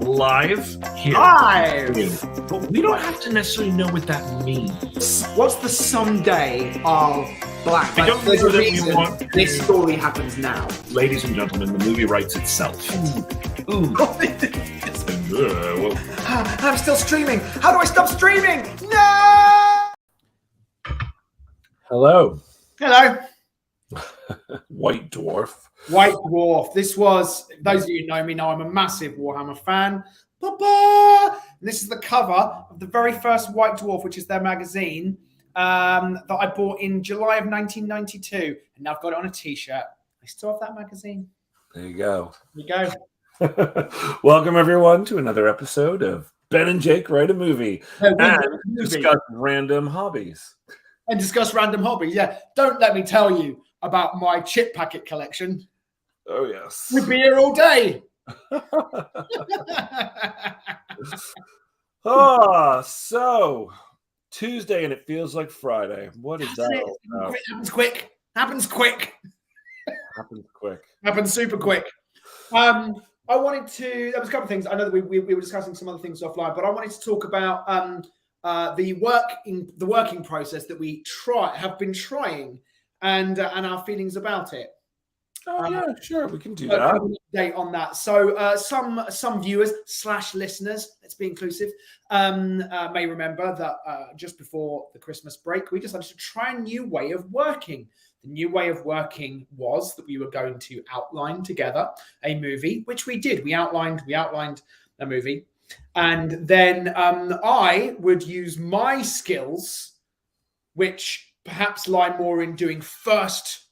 Live here. Live! But we don't have to necessarily know what that means. What's the someday of Black? I don't there's know a that we reason want to- this story happens now. Ladies and gentlemen, the movie writes itself. Ooh. Well, I'm still streaming. How do I stop streaming? No! hello, Hello. White Dwarf. White Dwarf. This was, those of you who know me know I'm a massive Warhammer fan. And this is the cover of the very first White Dwarf, which is their magazine, that I bought in July of 1992. And now I've got it on a t-shirt. I still have that magazine. There you go. There you go. Welcome, everyone, to another episode of Ben and Jake Write a Movie discuss random hobbies. And discuss random hobbies, yeah. Don't let me tell you about my chip packet collection. Oh, yes. We'd be here all day. So Tuesday and it feels like Friday. What is that all about? Happens quick. Happens quick. Happens quick. Happens super quick. I wanted to. There was a couple of things. I know that we were discussing some other things offline, but I wanted to talk about the working process that we have been trying, and our feelings about it. Oh yeah, sure, we can do that. Update on that. So some viewers / listeners, let's be inclusive, may remember that just before the Christmas break, we decided to try a new way of working. The new way of working was that we were going to outline together a movie, which we did. We outlined a movie, and then I would use my skills, which perhaps lie more in doing first,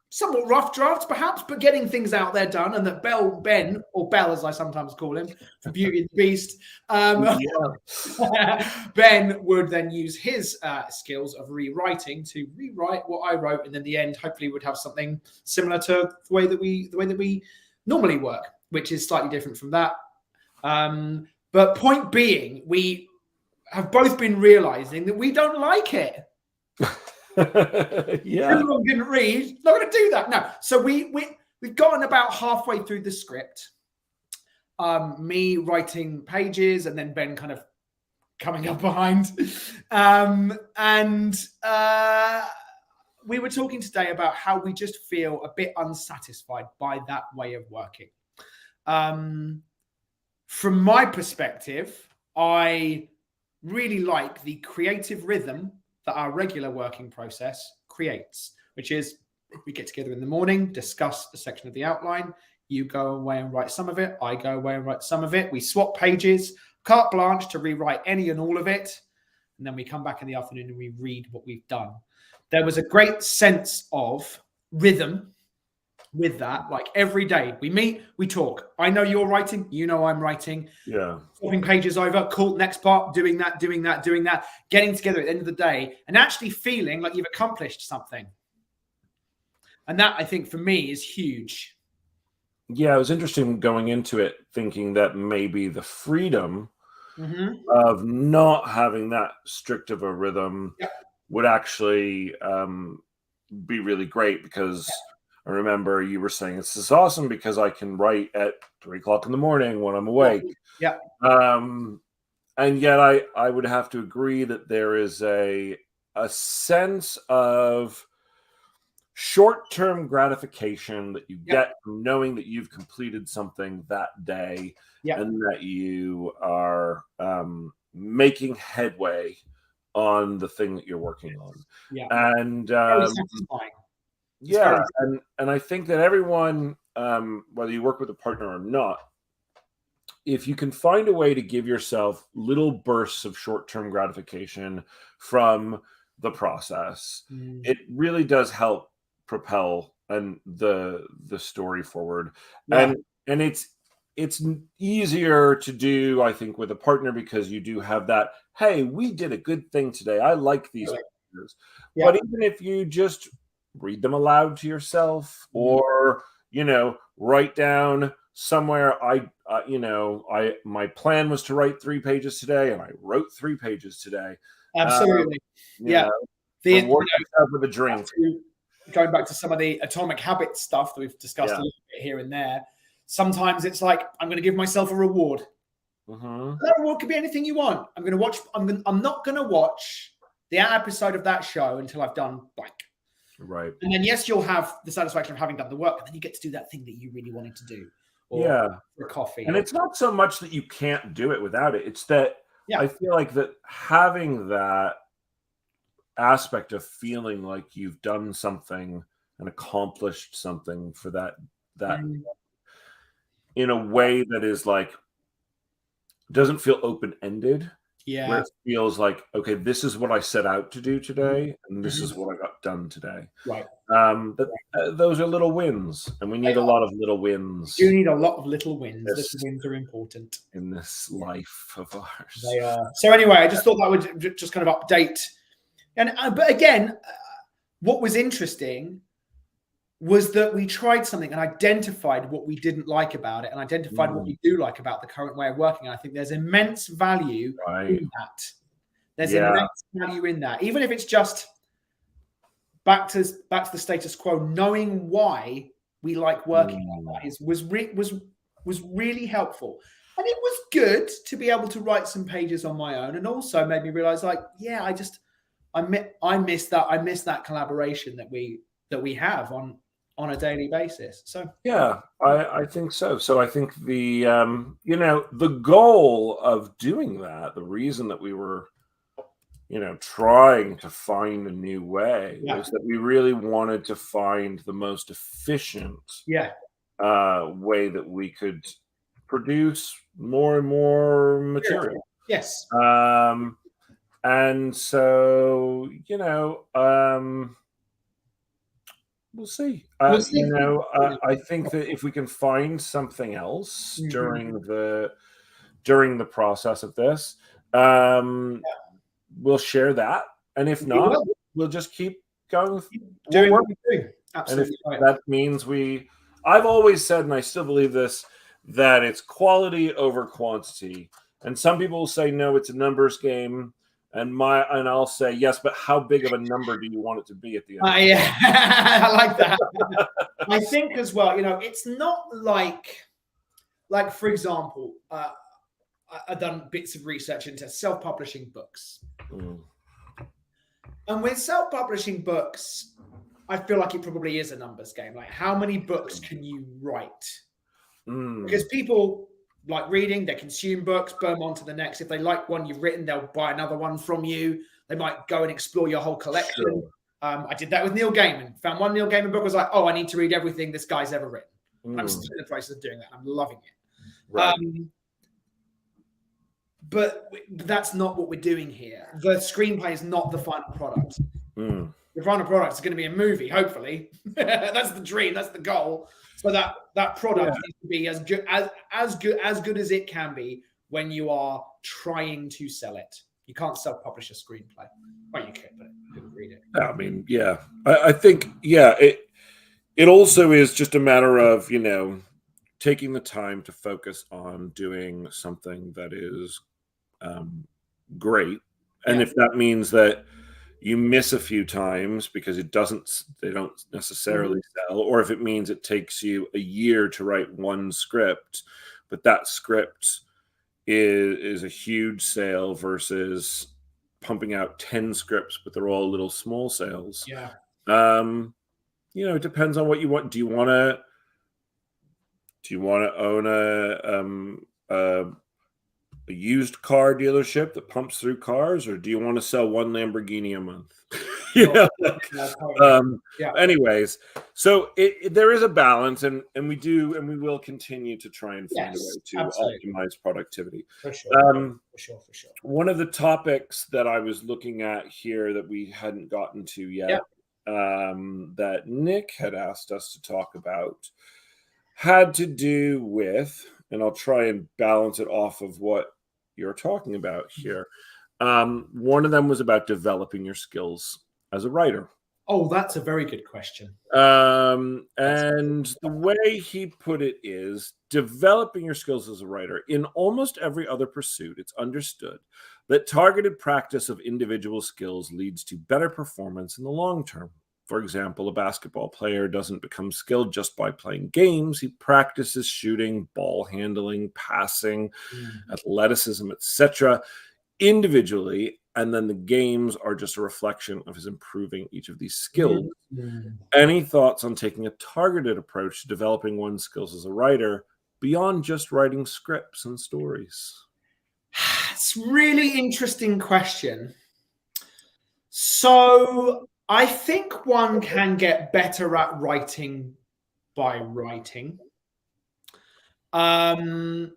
somewhat rough drafts, perhaps, but getting things out there done, and that Ben, or Bell as I sometimes call him, for Beauty and the Beast, Ben would then use his skills of rewriting to rewrite what I wrote, and in the end, hopefully, would have something similar to the way that we normally work, which is slightly different from that. But point being, we have both been realizing that we don't like it. Yeah. Everyone didn't read. Not going to do that. No. So we've gotten about halfway through the script. Me writing pages and then Ben kind of coming up behind. And we were talking today about how we just feel a bit unsatisfied by that way of working. From my perspective, I really like the creative rhythm that our regular working process creates, which is we get together in the morning, discuss a section of the outline, you go away and write some of it, I go away and write some of it, we swap pages, carte blanche to rewrite any and all of it, and then we come back in the afternoon and we read what we've done. There was a great sense of rhythm with that. Like every day we meet, we talk. I know you're writing, you know I'm writing. Yeah. Swapping pages over, cool, next part, doing that, getting together at the end of the day and actually feeling like you've accomplished something. And that, I think, for me is huge. Yeah, it was interesting going into it thinking that maybe the freedom of not having that strict of a rhythm would actually be really great because I remember you were saying this is awesome because I can write at 3 o'clock in the morning when I'm awake. Yeah. And yet I would have to agree that there is a sense of short-term gratification that you get from knowing that you've completed something that day and that you are making headway on the thing that you're working on. Yeah. And very satisfying. Yeah, and I think that everyone, whether you work with a partner or not, if you can find a way to give yourself little bursts of short-term gratification from the process, it really does help propel the story forward. Yeah. And it's easier to do, I think, with a partner because you do have that, hey, we did a good thing today. I like these pictures. Yeah. But even if you just read them aloud to yourself or, write down somewhere, my plan was to write 3 pages today and I wrote 3 pages today. Absolutely. Reward yourself with a drink. Going back to some of the Atomic Habits stuff that we've discussed a little bit here and there, Sometimes it's like, I'm going to give myself a reward. That reward could be anything you want. I'm not going to watch the episode of that show until I've done blank. Right. And then, yes, you'll have the satisfaction of having done the work, and then you get to do that thing that you really wanted to do. Or for coffee. And it's not so much that you can't do it without it. It's that I feel like that having that aspect of feeling like you've done something and accomplished something for that in a way that is like, doesn't feel open-ended. Yeah. Where it feels like, okay, this is what I set out to do today, and this is what I got done today. Right. Those are little wins, and we need a lot of little wins. You need a lot of little wins. Little wins are important in this life of ours. They are. So anyway, I just thought that would just kind of update. And but again, what was interesting was that we tried something and identified what we didn't like about it, and identified what we do like about the current way of working. And I think there's immense value in that. There's immense value in that, even if it's just back to the status quo. Knowing why we like working like that was really helpful, and it was good to be able to write some pages on my own, and also made me realize, like, yeah, I miss that collaboration that we have on a daily basis. So yeah, I think so. So I think the the goal of doing that, the reason that we were trying to find a new way was that we really wanted to find the most efficient way that we could produce more and more material. Yes. And so we'll see. I think that if we can find something else during the process of this, we'll share that. And if not, we'll just keep going with doing what we do. Absolutely. And if that means I've always said, and I still believe this, that it's quality over quantity. And some people will say, no, it's a numbers game. And I'll say, yes, but how big of a number do you want it to be at the end? I like that. I think as well, it's not like for example, I've done bits of research into self-publishing books. And with self-publishing books, I feel like it probably is a numbers game. Like, how many books can you write? Because people like reading, they consume books, burn on to the next. If they like one you've written, they'll buy another one from you. They might go and explore your whole collection. Sure. I did that with Neil Gaiman. Found one Neil Gaiman book, was like, oh, I need to read everything this guy's ever written. I'm still in the process of doing that. I'm loving it. Right. But that's not what we're doing here. The screenplay is not the final product. The final product is going to be a movie, hopefully. That's the dream. That's the goal. So that product needs to be as good as it can be when you are trying to sell it. You can't self-publish a screenplay. Well, you could, but you couldn't read it. I mean, yeah. I think, it also is just a matter of, taking the time to focus on doing something that is great. And if that means that you miss a few times because they don't necessarily sell, or if it means it takes you a year to write one script, but that script is a huge sale versus pumping out 10 scripts, but they're all little small sales. Yeah. It depends on what you want. Do you want to own a used car dealership that pumps through cars, or do you want to sell one Lamborghini a month? Anyways, so there is a balance, and we will continue to try and find a way to optimize productivity. For sure. For sure. One of the topics that I was looking at here that we hadn't gotten to yet, that Nick had asked us to talk about, had to do with, and I'll try and balance it off of what you're talking about here. One of them was about developing your skills as a writer. Oh, that's a very good question. And the way he put it is, developing your skills as a writer. In almost every other pursuit, it's understood that targeted practice of individual skills leads to better performance in the long term. For example, a basketball player doesn't become skilled just by playing games. He practices shooting, ball handling, passing, athleticism, etc., individually, and then the games are just a reflection of his improving each of these skills. Any thoughts on taking a targeted approach to developing one's skills as a writer beyond just writing scripts and stories? It's a really interesting question. So I think one can get better at writing by writing. And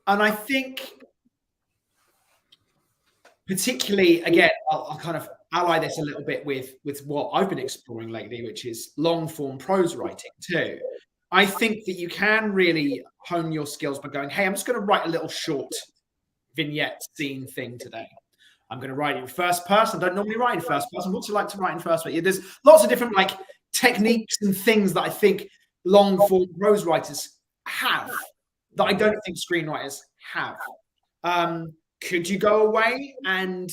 I think particularly, again, I'll kind of ally this a little bit with what I've been exploring lately, which is long form prose writing too. I think that you can really hone your skills by going, hey, I'm just going to write a little short vignette scene thing today. I'm going to write in first person. I don't normally write in first person. What's it like to write in first person? There's lots of different like techniques and things that I think long form prose writers have that I don't think screenwriters have. Could you go away and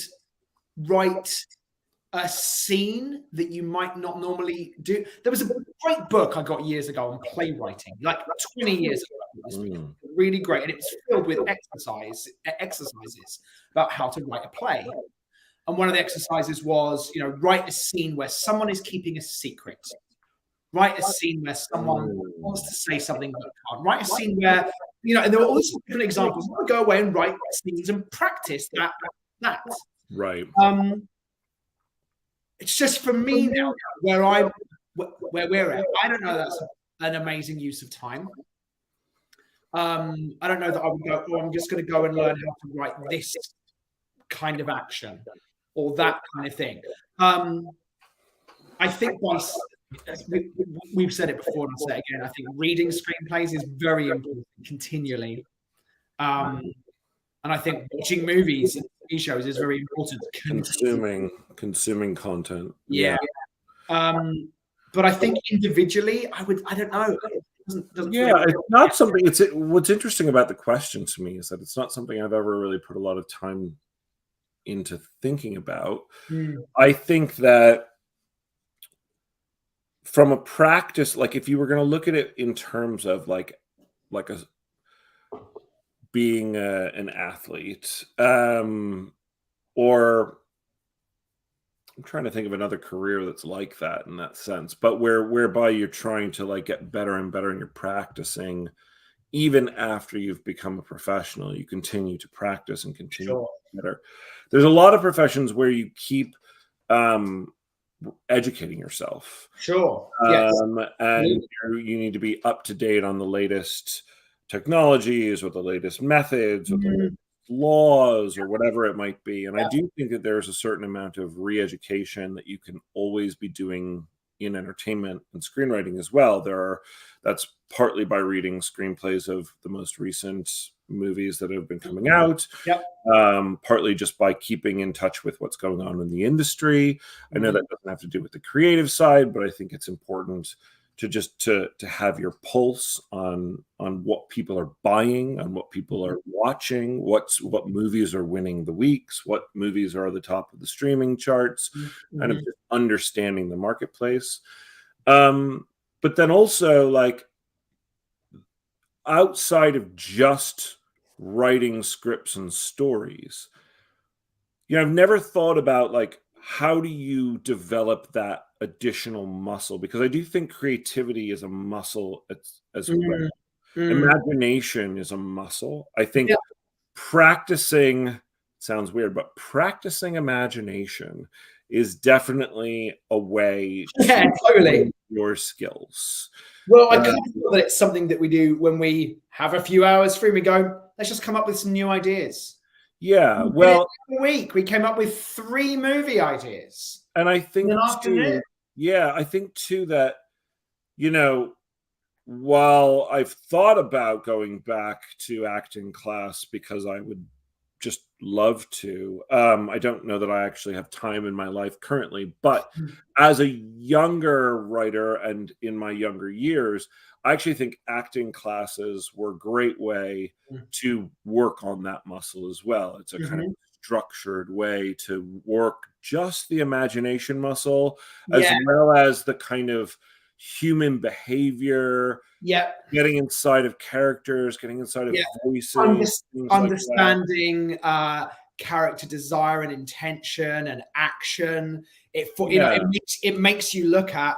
write a scene that you might not normally do? There was a great book I got years ago on playwriting, like 20 years ago. Really great, and it was filled with exercises about how to write a play. And one of the exercises was, write a scene where someone is keeping a secret. Write a scene where someone wants to say something but can't. Write a scene where, and there were all these different examples. I would go away and write scenes and practice that. Right. It's just for me now where we're at. I don't know that's an amazing use of time. I don't know that I would go, I'm just going to go and learn how to write this kind of action or that kind of thing. I think we've said it before and I'll say it again. I think reading screenplays is very important continually. And I think watching movies and TV shows is very important. Consuming content. Yeah. But I think individually, I don't know. It's not something. What's interesting about the question to me is that it's not something I've ever really put a lot of time into thinking about. I think that from a practice, like if you were going to look at it in terms of like being an athlete, or I'm trying to think of another career that's like that in that sense, but whereby you're trying to like get better and better and you're practicing even after you've become a professional, you continue to practice and continue to get better. There's a lot of professions where you keep educating yourself. And you need to be up to date on the latest technologies or the latest methods or the latest laws or whatever it might be. And I do think that there's a certain amount of re-education that you can always be doing in entertainment and screenwriting as well. That's partly by reading screenplays of the most recent movies that have been coming out, partly just by keeping in touch with what's going on in the industry. I know that doesn't have to do with the creative side, but I think it's important to just to have your pulse on what people are buying, on what people are watching, what movies are winning the weeks, what movies are at the top of the streaming charts, kind of just understanding the marketplace. But then also like outside of just writing scripts and stories, I've never thought about like how do you develop that additional muscle? Because I do think creativity is a muscle as well. Imagination is a muscle. I think practicing, sounds weird, but practicing imagination is definitely a way to totally your skills. Well, I kind of feel that it's something that we do when we have a few hours free. We go, let's just come up with some new ideas. Yeah, well, a week we came up with 3 movie ideas, and I think in an afternoon. I think too that while I've thought about going back to acting class because I would just love to, I don't know that I actually have time in my life currently, but as a younger writer and in my younger years, I actually think acting classes were a great way to work on that muscle as well. It's a kind of structured way to work just the imagination muscle, as Yeah. well as the kind of human behavior, Yeah. getting inside of characters, getting inside of Yeah. voices, things like that. Understanding character desire and intention and action. Yeah. It makes you look at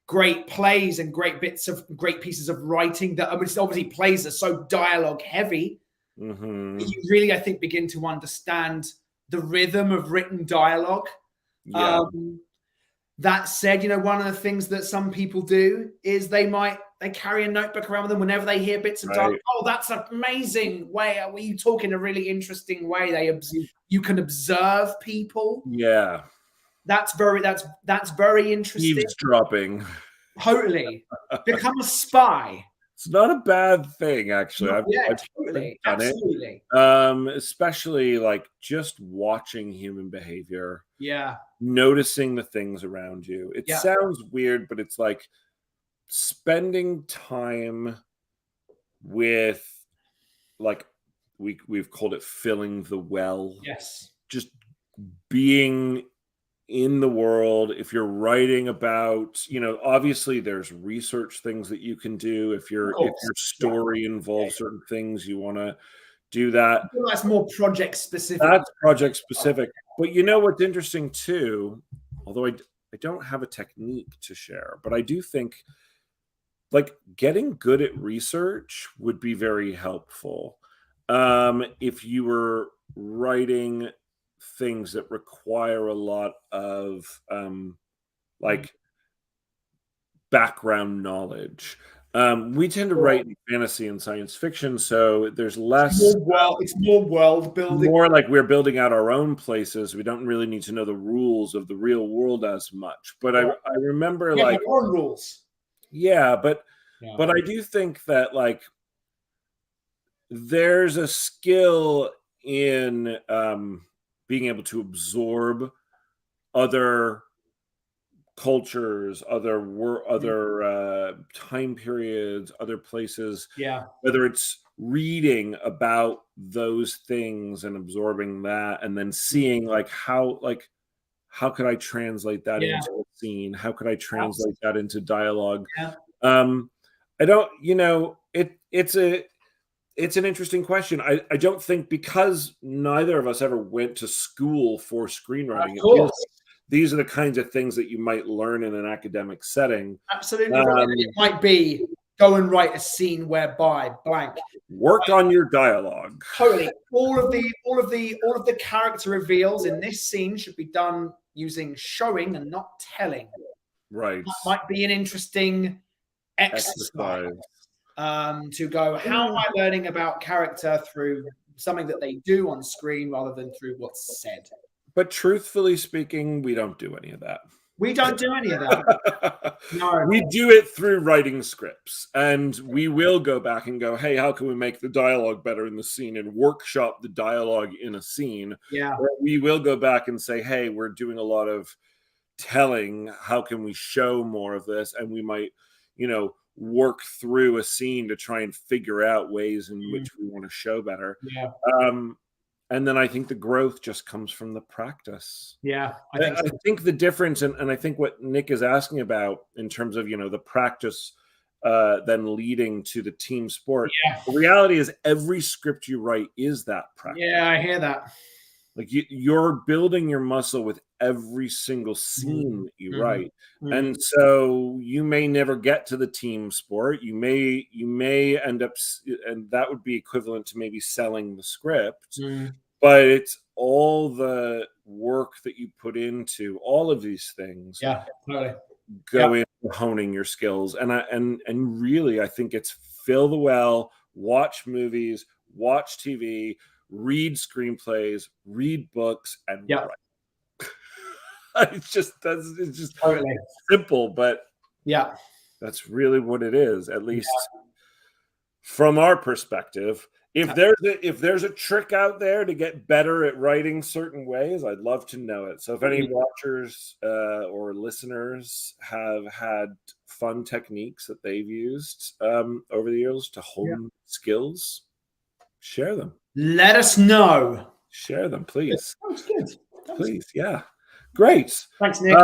great plays and great pieces of writing that, I mean, obviously plays are so dialogue heavy. Mm-hmm. You really, I think, begin to understand the rhythm of written dialogue. Yeah. That said, one of the things that some people do is they carry a notebook around with them whenever they hear bits of dialogue. Oh, that's an amazing way. You talk in a really interesting way. You can observe people. Yeah. That's very interesting. Eavesdropping. Totally. Become a spy. It's not a bad thing, actually. I've totally. done Absolutely. it. Especially like just watching human behavior. Yeah. Noticing the things around you. It sounds weird, but it's like spending time with, like, we've called it filling the well. Yes. Just being in the world. If you're writing about, obviously there's research things that you can do. If your story involves certain things, you want to do that. That's more project specific. That's project specific. But what's interesting too, although I don't have a technique to share, but I do think like getting good at research would be very helpful. If you were writing things that require a lot of like background knowledge. We tend to write in fantasy and science fiction, so there's less. It's more world building. More like we're building out our own places. We don't really need to know the rules of the real world as much. But I remember like our own rules. Yeah, but I do think that like there's a skill in being able to absorb other cultures, other time periods, other places. Yeah. Whether it's reading about those things and absorbing that, and then seeing how could I translate that into a scene? How could I translate that into dialogue? Yeah. I don't, it's an interesting question. I don't think, because neither of us ever went to school for screenwriting. These are the kinds of things that you might learn in an academic setting. Absolutely. It might be go and write a scene whereby blank. Work on your dialogue. Totally. All of the character reveals in this scene should be done using showing and not telling. Right. That might be an interesting exercise. To go, how am I learning about character through something that they do on screen rather than through what's said? But truthfully speaking, we don't do any of that. We don't do any of that. No. We do it through writing scripts, and we will go back and go, hey, how can we make the dialogue better in the scene, and workshop the dialogue in a scene? Yeah. Or we will go back and say, hey, we're doing a lot of telling. How can we show more of this? And we might, work through a scene to try and figure out ways in which we want to show better. Yeah. And then I think the growth just comes from the practice. Yeah. I think the difference, and I think what Nick is asking about in terms of, the practice then leading to the team sport. Yeah. The reality is every script you write is that practice. Yeah, I hear that. Like you're building your muscle with every single scene that you write. And so you may never get to the team sport. You may end up, and that would be equivalent to maybe selling the script, but it's all the work that you put into all of these things. Yeah, totally. Go into honing your skills. And really, I think it's fill the well, watch movies, watch TV, read screenplays, read books, and write. It's just totally simple, but that's really what it is, at least from our perspective. If there's a trick out there to get better at writing certain ways, I'd love to know it. So if any watchers or listeners have had fun techniques that they've used over the years to hone skills, share them. Let us know. Share them, please. That was good. Please, yeah. Great. Thanks, Nick.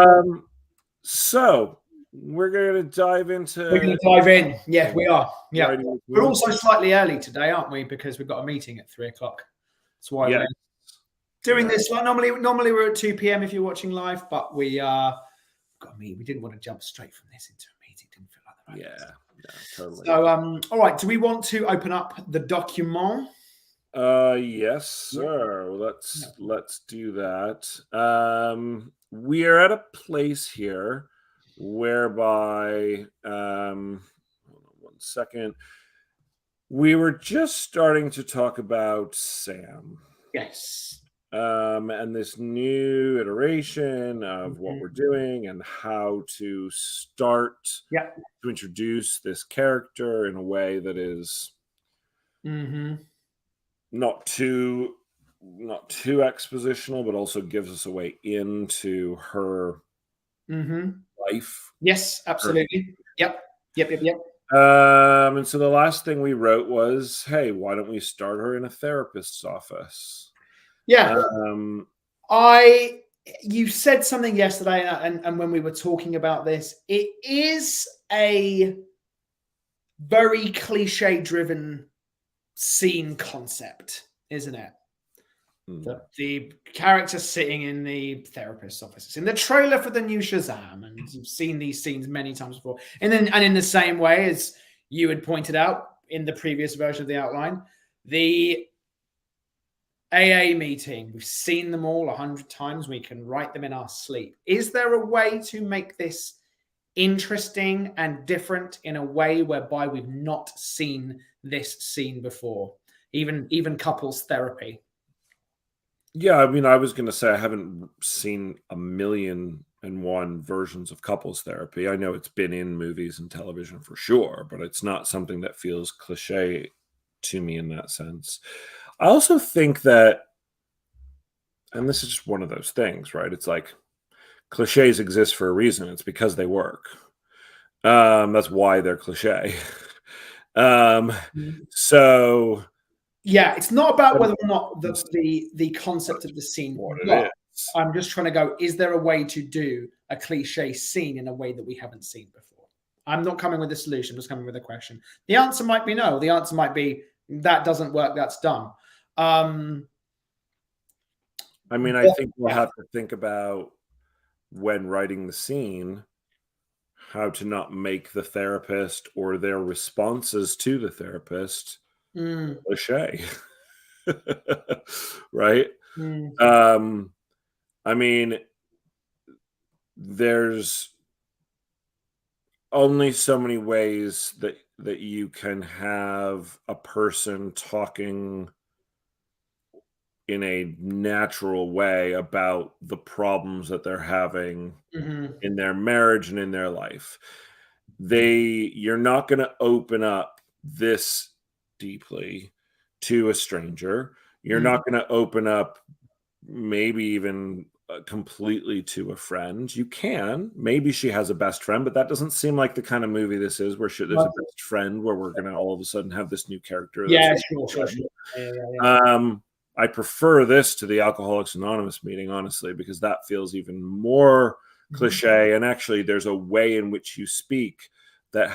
So we're going to dive into. We're going to dive in. Yeah, we are. Yeah, we're movie. also slightly early today, aren't we? Because we've got a meeting at 3 o'clock. That's why we're doing this. Like normally we're at 2 p.m. if you're watching live, but we got a meeting. We didn't want to jump straight from this into a meeting. Didn't feel like the right place. Totally. So, all right. Do we want to open up the document? Yes, sir. Let's do that. We are at a place here whereby hold on 1 second. We were just starting to talk about Sam. Yes. And this new iteration of what we're doing and how to start to introduce this character in a way that is not too expositional, but also gives us a way into her life. Yes, absolutely. Yep. And so the last thing we wrote was, hey, why don't we start her in a therapist's office? Yeah. You said something yesterday, and when we were talking about this, it is a very cliche-driven scene concept, isn't it? The character sitting in the therapist's office. It's in the trailer for the new Shazam, and you've seen these scenes many times before. And in the same way as you had pointed out in the previous version of the outline, the AA meeting, we've seen them all 100 times. We can write them in our sleep. Is there a way to make this interesting and different in a way whereby we've not seen this scene before, even couples therapy? Yeah, I mean, I was going to say I haven't seen 1,000,001 versions of couples therapy. I know it's been in movies and television for sure, but it's not something that feels cliche to me in that sense. I also think that, and this is just one of those things, right? It's like cliches exist for a reason. It's because they work. That's why they're cliche. So yeah, it's not about whether or not the concept of the scene works. I'm just trying to go, is there a way to do a cliche scene in a way that we haven't seen before? I'm not coming with a solution, I'm just coming with a question. The answer might be no. The answer might be that doesn't work, that's dumb. I mean, I think we'll have to think about when writing the scene, how to not make the therapist or their responses to the therapist cliche. Right? I mean, there's only so many ways that you can have a person talking in a natural way about the problems that they're having in their marriage and in their life. You're not going to open up this deeply to a stranger. You're not going to open up maybe even completely to a friend. You can. Maybe she has a best friend, but that doesn't seem like the kind of movie this is, where there's a best friend where we're going to all of a sudden have this new character. Yeah, sure. Yeah. I prefer this to the Alcoholics Anonymous meeting, honestly, because that feels even more cliche. And actually, there's a way in which you speak that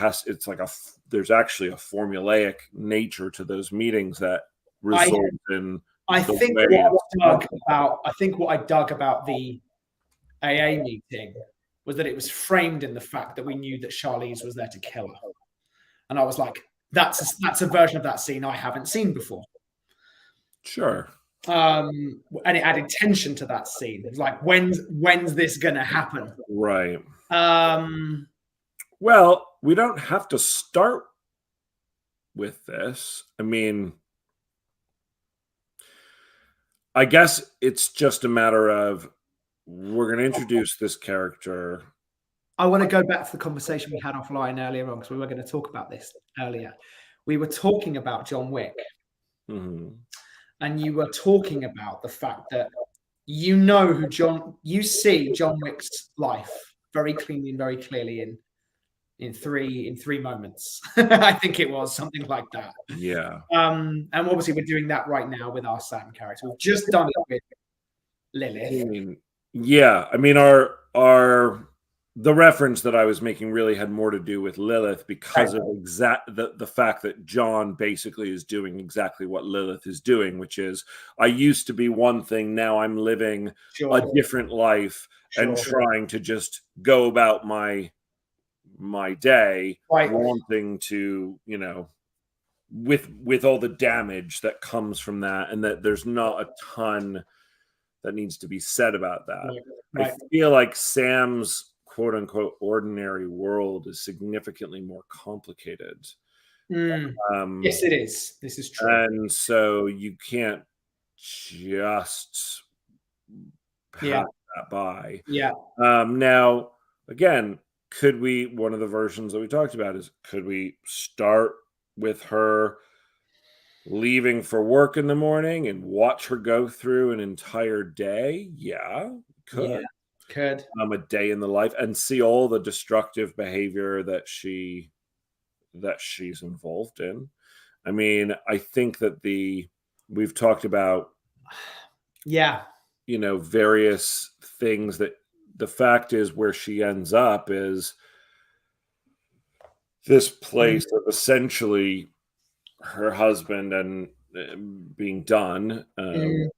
there's actually a formulaic nature to those meetings that result in. I think what I dug about the AA meeting was that it was framed in the fact that we knew that Charlize was there to kill her, and I was like, that's a version of that scene I haven't seen before. Sure. And it added tension to that scene. It's like, when's this gonna happen? Right. Well, we don't have to start with this. I mean, I guess it's just a matter of, we're going to introduce this character. I want to go back to the conversation we had offline earlier on, because we were going to talk about this earlier. We were talking about John Wick. And you were talking about the fact that you see John Wick's life very cleanly and very clearly in three moments. I think it was something like that. Yeah. And obviously we're doing that right now with our Sam character. We've just done it with Lilith. I mean, yeah. I mean, the reference that I was making really had more to do with Lilith because of the fact that John basically is doing exactly what Lilith is doing, which is I used to be one thing, now I'm living a different life and trying to just go about my day, wanting to, with all the damage that comes from that, and that there's not a ton that needs to be said about that. I feel like Sam's quote unquote ordinary world is significantly more complicated. Yes, it is. This is true. And so you can't just pass that by. Yeah. Now, again, one of the versions that we talked about is, could we start with her leaving for work in the morning and watch her go through an entire day? Yeah, could. A day in the life, and see all the destructive behavior that she's involved in. I mean, I think that we've talked about various things, that the fact is where she ends up is this place of essentially her husband and being done, her,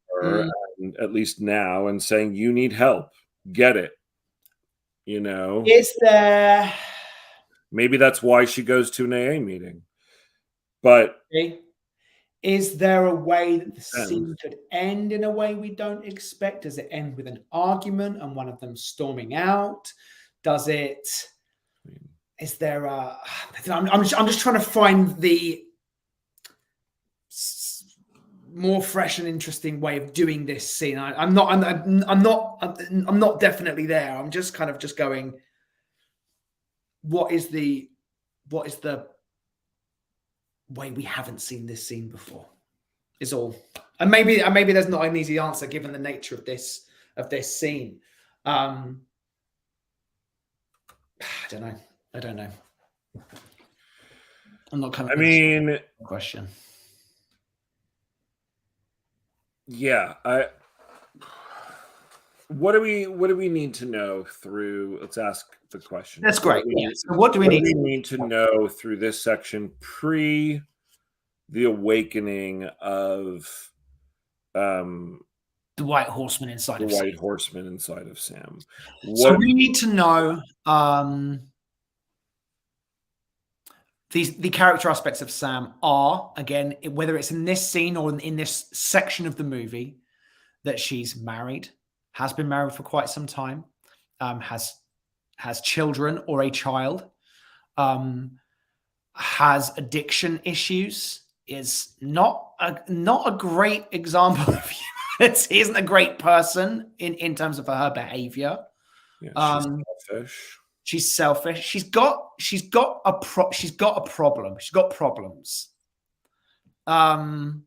and at least now, and saying, you need help, get it. Is there, maybe that's why she goes to an AA meeting, but is there a way that the scene could end in a way we don't expect? Does it end with an argument and one of them storming out? Does it, is there a, I'm just trying to find the more fresh and interesting way of doing this scene. I'm not definitely there. I'm just kind of just going, what is the way we haven't seen this scene before is all. And maybe there's not an easy answer given the nature of this scene. I don't know. I'm not coming. I mean, question. Yeah, what do we need to know through? Let's ask the question. That's great. So what do we need to know through this section pre the awakening of the White Horseman inside of Sam? So we need to know the character aspects of Sam are, again, whether it's in this scene or in this section of the movie, that she's married, has been married for quite some time, has children or a child, has addiction issues, is not a great example of humanity, isn't a great person in terms of her behavior. Yeah, she's selfish. She's selfish. She's got a problem. She's got problems. Those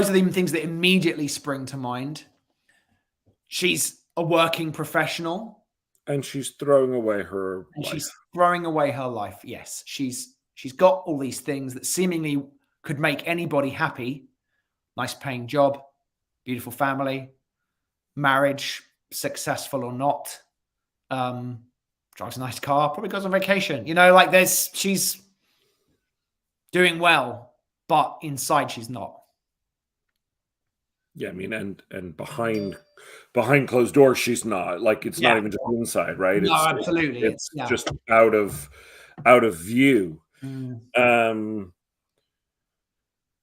are the things that immediately spring to mind. She's a working professional, and she's throwing away her life. Yes, she's got all these things that seemingly could make anybody happy. Nice paying job, beautiful family, marriage, successful or not. Drives a nice car, probably goes on vacation. She's doing well, but inside she's not. Yeah, I mean, and behind closed doors, she's not. Like, it's not even just inside, right? No, absolutely. It's just out of view.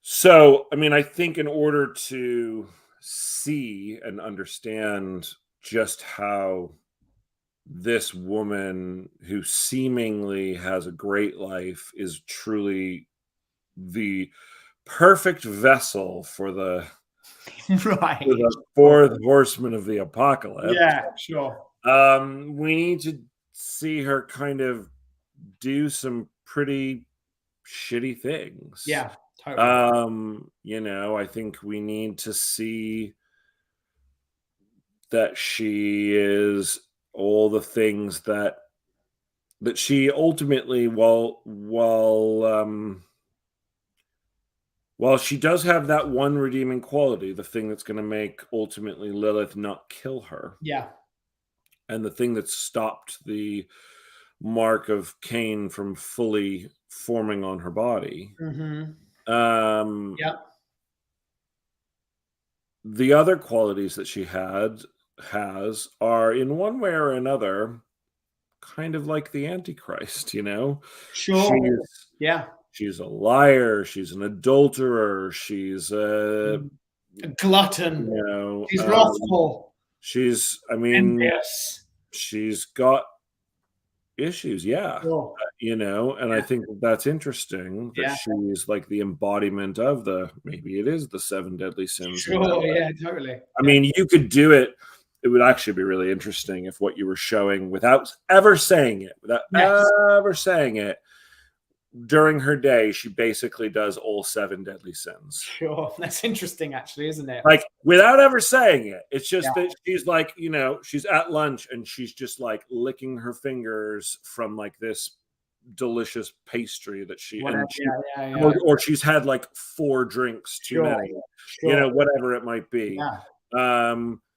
So, I mean, I think in order to see and understand just how this woman, who seemingly has a great life, is truly the perfect vessel for the fourth horseman of the apocalypse. Yeah, sure. We need to see her kind of do some pretty shitty things. Yeah, totally. I think we need to see that she is all the things that that she ultimately, while she does have that one redeeming quality, the thing that's going to make ultimately Lilith not kill her, Yeah. and the thing that stopped the mark of Cain from fully forming on her body. Um, Yeah. the other qualities that she has are in one way or another kind of like the Antichrist, you know? Sure. She's Yeah. she's a liar, she's an adulterer, she's a A glutton. you know, She's wrathful, I mean, envious. she's got issues, yeah. Sure. You know, and I Yeah. think that's interesting that Yeah. she's like the embodiment of maybe it is the seven deadly sins in that Sure. way. Yeah. Totally. I Yeah. mean, you could do it. It would actually be really interesting if what you were showing without ever saying it, Yes. during her day, she basically does all seven deadly sins. Sure. That's interesting, actually, isn't it? Like without ever saying it. It's Yeah. just that she's like, you know, she's at lunch and she's just like licking her fingers from like this delicious pastry that Whatever. she Yeah. Yeah. or she's had like 4 drinks too Sure. many, you Sure. know, whatever it might be. Yeah.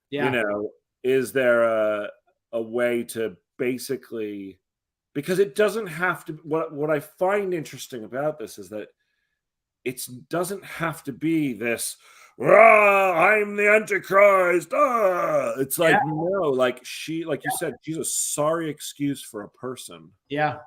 You Yeah. know, is there a way to basically, because it doesn't have to, what I find interesting about this is that it doesn't have to be this, I'm the Antichrist. It's Yeah. like, no, like like you said, she's a sorry excuse for a person, Yeah.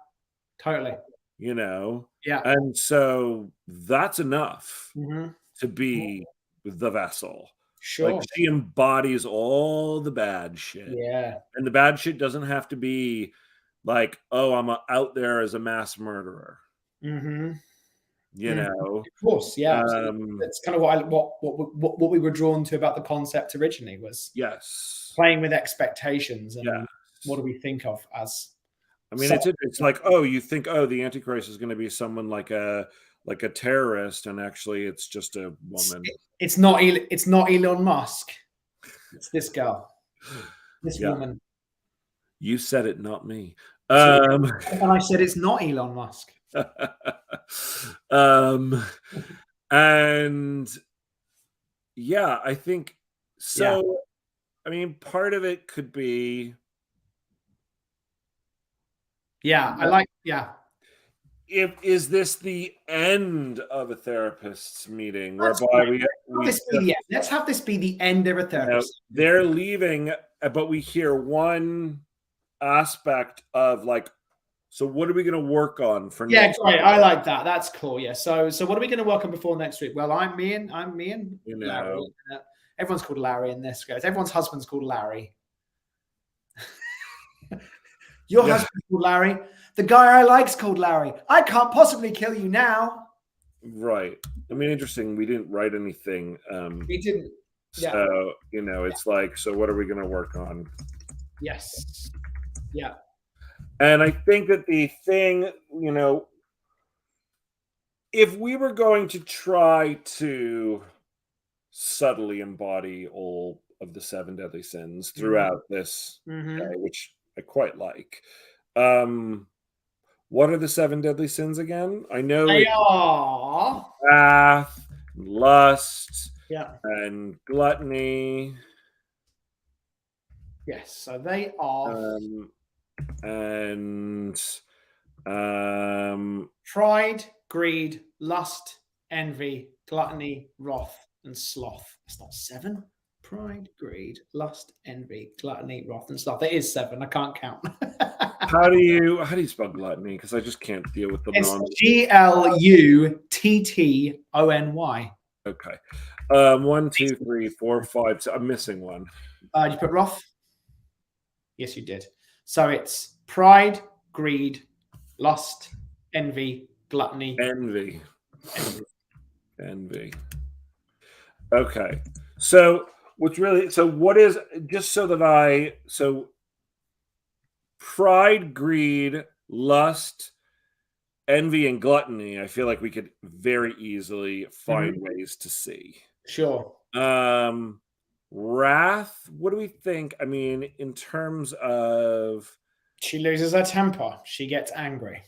Totally. you know? Yeah. And so that's enough Mm-hmm. to be the vessel. Like Sure. she embodies all the bad shit. Yeah. And the bad shit doesn't have to be like, oh, I'm out there as a mass murderer, Mm-hmm. you know? Of course. Yeah. Absolutely. Um, That's kind of what we were drawn to about the concept originally, was yes. playing with expectations and Yeah. what do we think of as. I mean, it's like, oh, you think, oh, the Antichrist is going to be someone like a terrorist, and actually, it's just a woman. It's not Elon Musk. It's this girl, this Yeah, woman. you said it, not me. And I said it's not Elon Musk. And yeah, I think so. Yeah. I mean, part of it could be, Yeah. I like. Yeah. is this the end of a therapist's meeting That's whereby fine. we Let's have this be the end of a you know, therapist. they're leaving, but we hear one aspect of like, so what are we going to work on for Yeah, next great. week? I like that. That's cool. Yeah. So what are we going to work on before next week? Well, I'm me and You Larry. know, Everyone's called Larry in this, guys. Everyone's husband's called Larry. Your yeah, husband's called Larry. The guy I like's called Larry. I can't possibly kill you now. right. I mean, interesting. We didn't write anything. We didn't. Yeah. So, you know, it's like, so what are we going to work on? Yes. Yeah. And I think that the thing, you know, if we were going to try to subtly embody all of the seven deadly sins throughout this day, which I quite like. What are the seven deadly sins again? I know They it's are. wrath, lust, Yeah. and gluttony. Yes. So they are And pride, greed, lust, envy, gluttony, wrath, and sloth. That's not 7. Pride, greed, lust, envy, gluttony, wrath, and sloth. It is 7. I can't count. how do you spell gluttony? Because I just can't deal with the It's non. GLUTTONY. Okay. 1, 2, 3, 4, 5. So I'm missing one. Did you put wrath? Yes, you did. So it's pride, greed, lust, envy, gluttony, Envy. Okay. So what is, just so that pride, greed, lust, envy, and gluttony, I feel like we could very easily find ways to see. Sure. Wrath, what do we think? I mean, in terms of She loses her temper. She gets angry.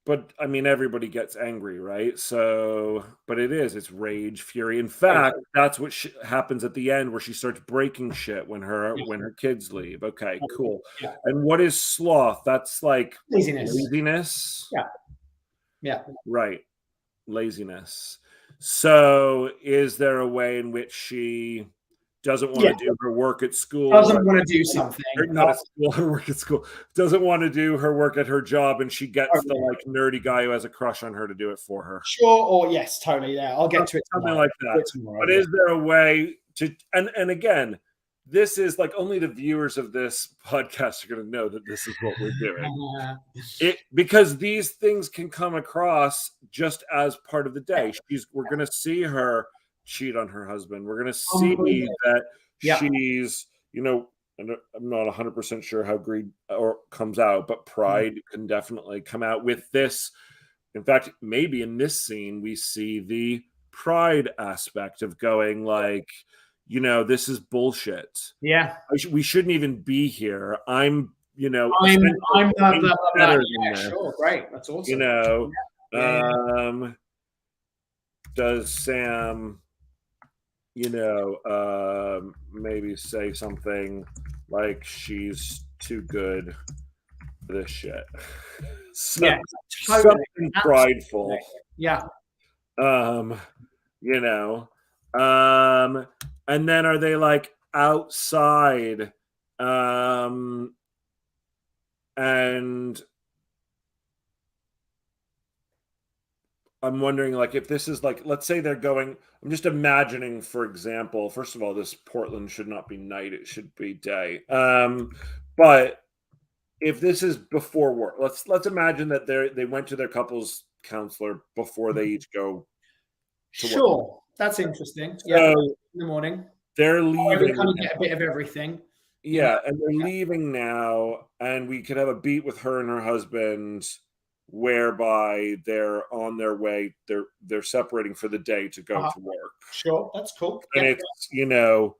But I mean, everybody gets angry, right? So, but it's rage, fury. In fact, that's what happens at the end, where she starts breaking shit when her kids leave. Okay, cool. Yeah. And what is sloth? That's like laziness. Yeah. Right. Laziness. So, is there a way in which she doesn't want to do her work at school? Doesn't want to do something. Not at school, her work at school. Doesn't want to do her work at her job, and she gets the like nerdy guy who has a crush on her to do it for her. Sure, or yes, totally. Yeah, I'll get to it. Something like that. But is there a way to? And again, this is like only the viewers of this podcast are going to know that this is what we're doing. Because these things can come across just as part of the day. We're going to see her cheat on her husband. We're going to see that she's, you know, and I'm not 100% sure how greed or comes out, but pride can definitely come out with this. In fact, maybe in this scene, we see the pride aspect of going like, you know, this is bullshit. Yeah. We shouldn't even be here. I'm better yeah, sure, great. That's awesome. You know, does Sam, you know, maybe say something like she's too good for this shit? Something prideful. Yeah. You know, and then are they like outside? And I'm wondering, like, if this is like, let's say they're going, I'm just imagining, for example, first of all, this Portland should not be night, it should be day. But if this is before work, let's imagine that they went to their couples counselor before they each go to work. That's interesting. So in the morning. They're leaving. Kind of get a bit of everything. Yeah, and they're leaving now, and we could have a beat with her and her husband whereby they're on their way, they're separating for the day to go to work. Sure, that's cool. And it's, you know,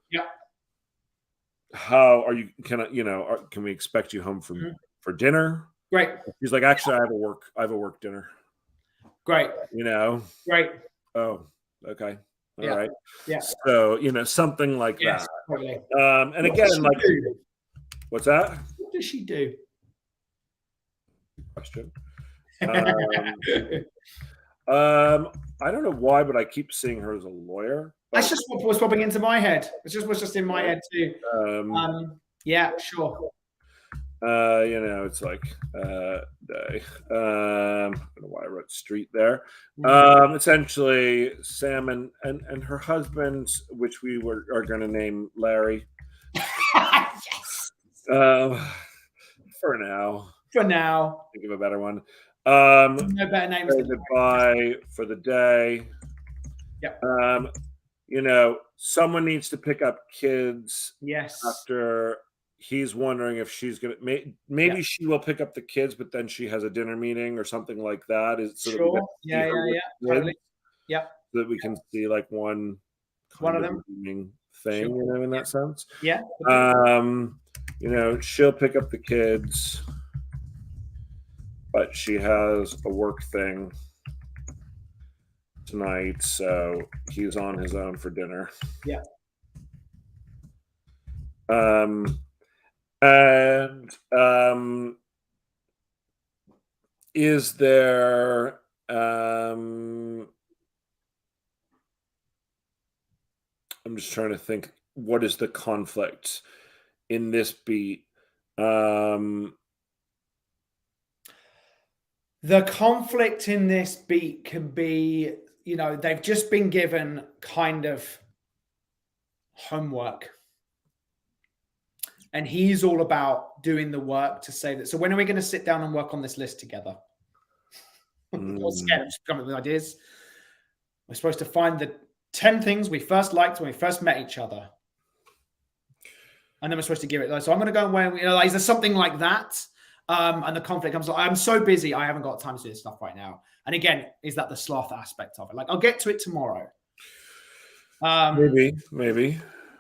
how are you, can we expect you home for dinner? Great. He's like, actually, I have a work dinner. Great. You know? Great. Oh, okay. All right. Yeah. So, you know, something like that. Totally. And again, like, what's that? What does she do? Question. I don't know why, but I keep seeing her as a lawyer. That's just what was popping into my head. It was just in my head too. Yeah, sure. You know, it's like day. I don't know why I wrote street there. Essentially, Sam and her husband, which we are going to name Larry. Yes. For now. Think of a better one. No better names. Say goodbye for the day. Yeah. You know, someone needs to pick up kids. Yes. After he's wondering if she's gonna maybe she will pick up the kids, but then she has a dinner meeting or something like that. Sure. Yeah. Totally. Yeah. So that we can see like one of them thing, you know, in that sense. Yeah. You know, she'll pick up the kids, but she has a work thing tonight, so he's on his own for dinner. Yeah. Is there I'm just trying to think, what is the conflict in this beat? The conflict in this beat can be, you know, they've just been given kind of homework. And he's all about doing the work to say that. So when are we going to sit down and work on this list together? Or scared of coming up with ideas. We're supposed to find the 10 things we first liked when we first met each other. And then we're supposed to give it. So I'm going to go and, you know, like, is there something like that? And the conflict comes like, I'm so busy, I haven't got time to do this stuff right now. And again, is that the sloth aspect of it? Like, I'll get to it tomorrow. Maybe.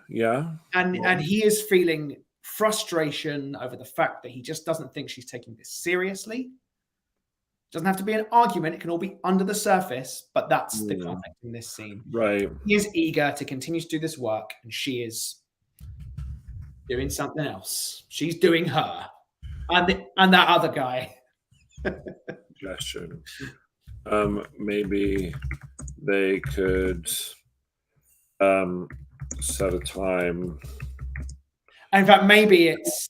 Yeah. And he is feeling frustration over the fact that he just doesn't think she's taking this seriously. It doesn't have to be an argument. It can all be under the surface, but that's the conflict in this scene. Right. He is eager to continue to do this work, and she is doing something else. She's doing her. And that other guy. Suggestion. Maybe they could set a time. In fact, maybe it's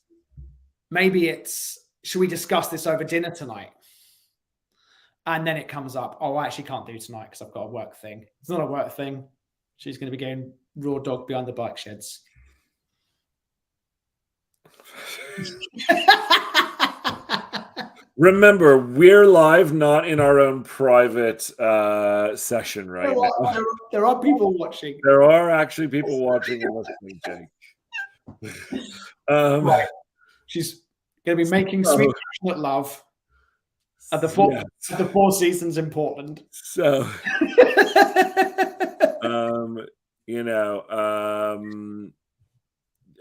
should we discuss this over dinner tonight? And then it comes up, oh, I actually can't do tonight because I've got a work thing. It's not a work thing. She's going to be going raw dog behind the bike sheds. Remember, we're live, not in our own private session right now. There are people watching. There are actually people watching and listening, Jake. Right. She's going to be making sweet, passionate love at the Four Seasons in Portland. So,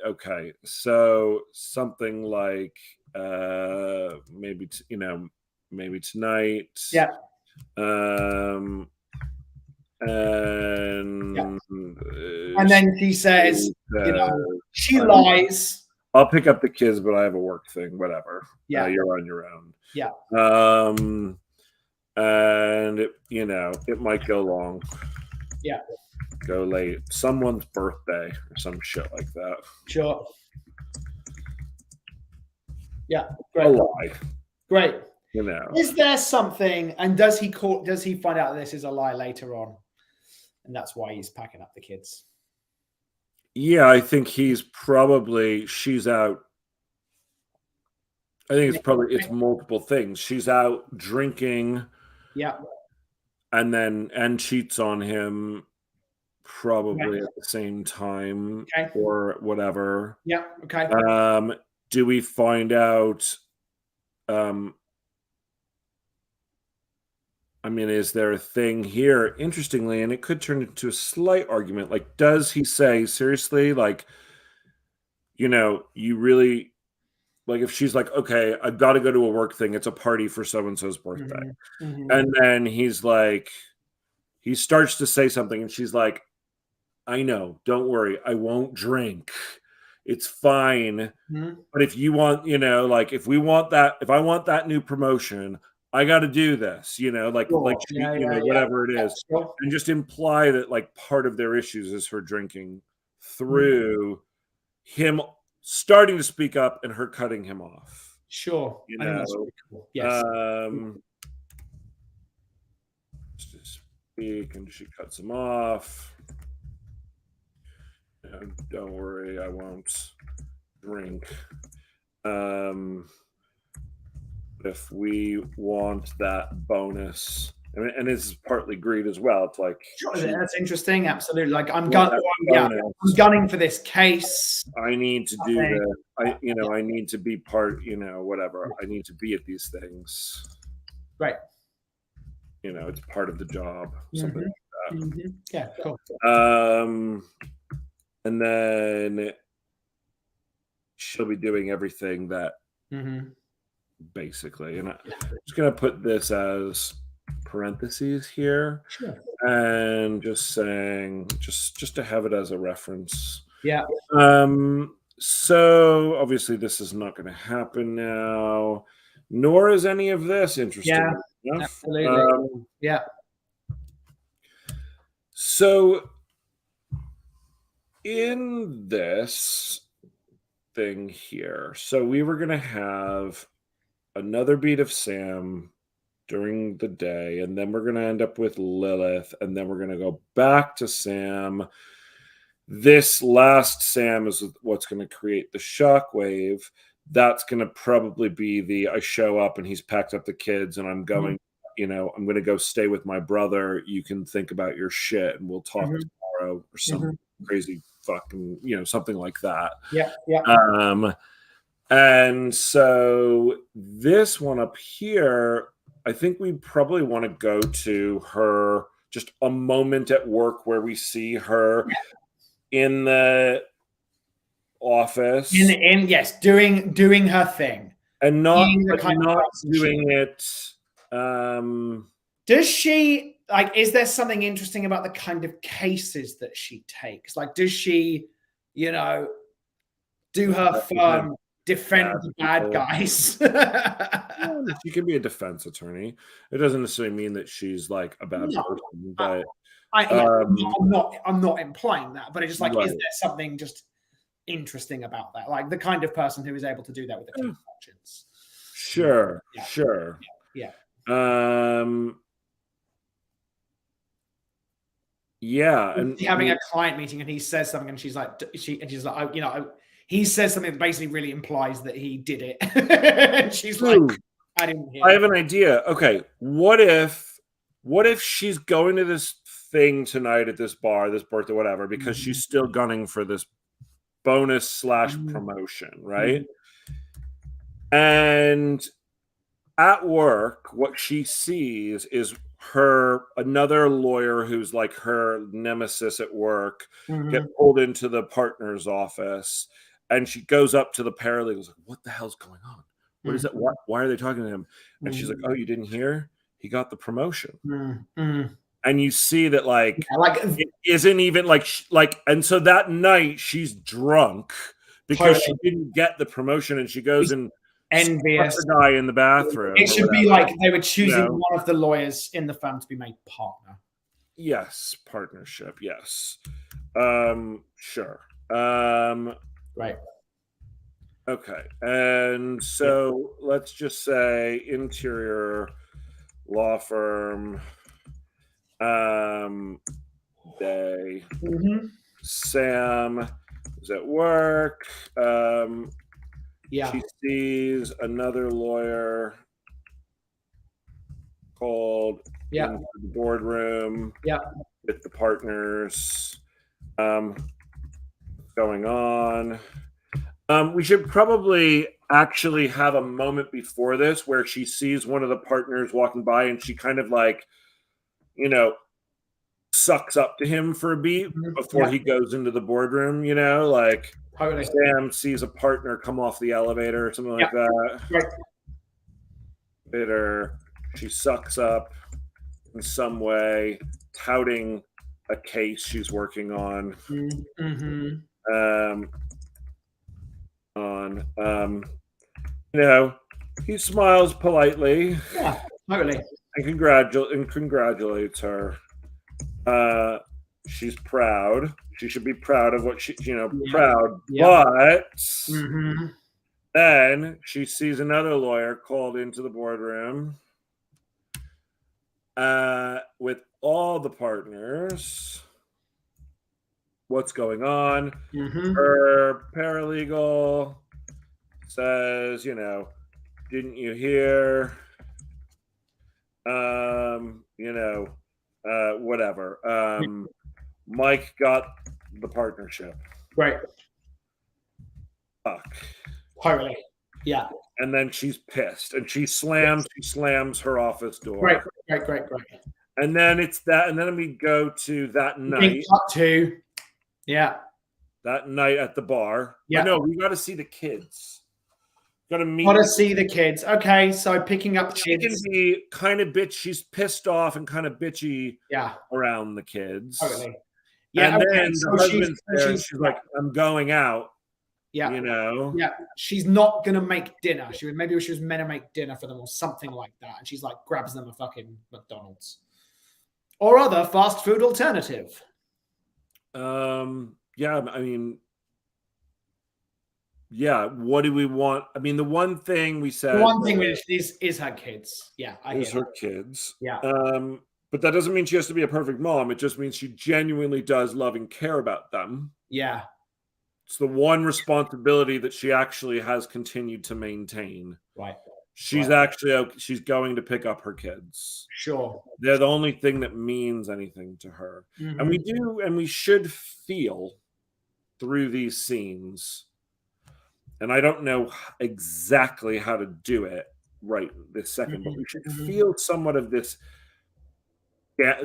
okay. So something like maybe tonight. Yeah. And then she says, she lies. I'll pick up the kids, but I have a work thing. Whatever. Yeah, you're on your own. Yeah. And it might go long. Yeah. Go late. Someone's birthday or some shit like that. Sure. Yeah. Great. A lie. Great. Is there something? And does he find out this is a lie later on, and that's why he's packing up the kids? Yeah, I think she's out. I think it's multiple things. She's out drinking. Yeah. And cheats on him probably at the same time or whatever. Yeah. Okay. Do we find out is there a thing here, interestingly, and it could turn into a slight argument, like, does he say, seriously, like, you really, like, if she's like, okay, I've got to go to a work thing, it's a party for so-and-so's birthday. Mm-hmm. And then he's like, he starts to say something, and she's like, I know, don't worry, I won't drink. It's fine. Mm-hmm. But if you want, if I want that new promotion, I got to do this, whatever it is. Sure. And just imply that, like, part of their issues is her drinking through him starting to speak up and her cutting him off. Sure. I think that's really cool. Yes. To speak, and she cuts him off. Don't worry, I won't drink. If we want that bonus, and it's partly greed as well. It's like, sure, that's interesting. Absolutely. Like, I'm gunning for this case. I need to do that. I need to be part. Whatever. I need to be at these things. Right. It's part of the job. Something like that. Mm-hmm. Yeah. Cool. And then she'll be doing everything that. Mm-hmm. Basically, and I'm just going to put this as parentheses here. Sure. And just saying, just to have it as a reference. Yeah. So obviously this is not going to happen now, nor is any of this interesting. Yeah, enough. Absolutely. Yeah. So in this thing here, so we were going to have another beat of Sam during the day, and then we're going to end up with Lilith, and then we're going to go back to Sam. This last Sam is what's going to create the shockwave. That's going to probably be I show up and he's packed up the kids and I'm going, I'm going to go stay with my brother. You can think about your shit and we'll talk tomorrow or some crazy fucking, something like that. Yeah. Yeah. And so this one up here, I think we probably want to go to her, just a moment at work where we see her in the office in yes, doing her thing, and not being the kind of person doing it. Does she like? Is there something interesting about the kind of cases that she takes? Like, does she, you know, do her firm defend the bad guys? She can be a defense attorney. It doesn't necessarily mean that she's like a bad person, but I'm not implying that. But it's just like, right. is there something just interesting about that? Like the kind of person who is able to do that with a clean conscience. Sure, Yeah. sure. Yeah. Yeah, and having a client meeting, and he says something, and she's like, he says something that basically really implies that he did it. And she's like, I didn't hear. I have an idea. Okay, what if she's going to this thing tonight at this bar, this birthday, whatever, because she's still gunning for this bonus / promotion, right? And at work, what she sees is another lawyer who's like her nemesis at work get pulled into the partner's office, and she goes up to the paralegals like, what the hell's going on? What is that? Why are they talking to him? And she's like, oh, you didn't hear? He got the promotion. And you see that like it isn't even like and so that night she's drunk because she didn't get the promotion, and she goes and envious the guy in the bathroom. It should be like they were choosing one of the lawyers in the firm to be made partner. Yes, partnership. Yes. Sure. Right. Okay. And so let's just say interior law firm. Day. Sam is at work. She sees another lawyer called into the boardroom with the partners. Going on. We should probably actually have a moment before this where she sees one of the partners walking by, and she kind of like, sucks up to him for a beat before he goes into the boardroom, like Sam sees a partner come off the elevator or something like that. Right. Bitter. She sucks up in some way, touting a case she's working on. He smiles politely. Yeah, totally. And congratulates her. She's proud. She should be proud of what proud. But then she sees another lawyer called into the boardroom with all the partners. What's going on? Her paralegal says, didn't you hear? Whatever. Mike got the partnership. Right. Fuck. Totally. Yeah. And then she's pissed, and she slams her office door. Right. And then it's that, and then we go to that night. That night at the bar. Yeah. No, we got to see the kids. Got to see the kids. Okay, so picking up kids. She can be kind of bitch. She's pissed off and kind of bitchy. Around the kids. Totally. Yeah. And then the husband's there, and she's like, "I'm going out." Yeah. Yeah. She's not gonna make dinner. She was meant to make dinner for them or something like that, and she's like grabs them a fucking McDonald's or other fast food alternative. Yeah. I mean. Yeah, what do we want? I mean, the one thing we said... The one thing is her kids. Yeah, is her kids. Yeah. But that doesn't mean she has to be a perfect mom. It just means she genuinely does love and care about them. Yeah. It's the one responsibility that she actually has continued to maintain. Right. She's she's going to pick up her kids. Sure. They're the only thing that means anything to her. And we should feel through these scenes... And I don't know exactly how to do it right this second, but we should feel somewhat of this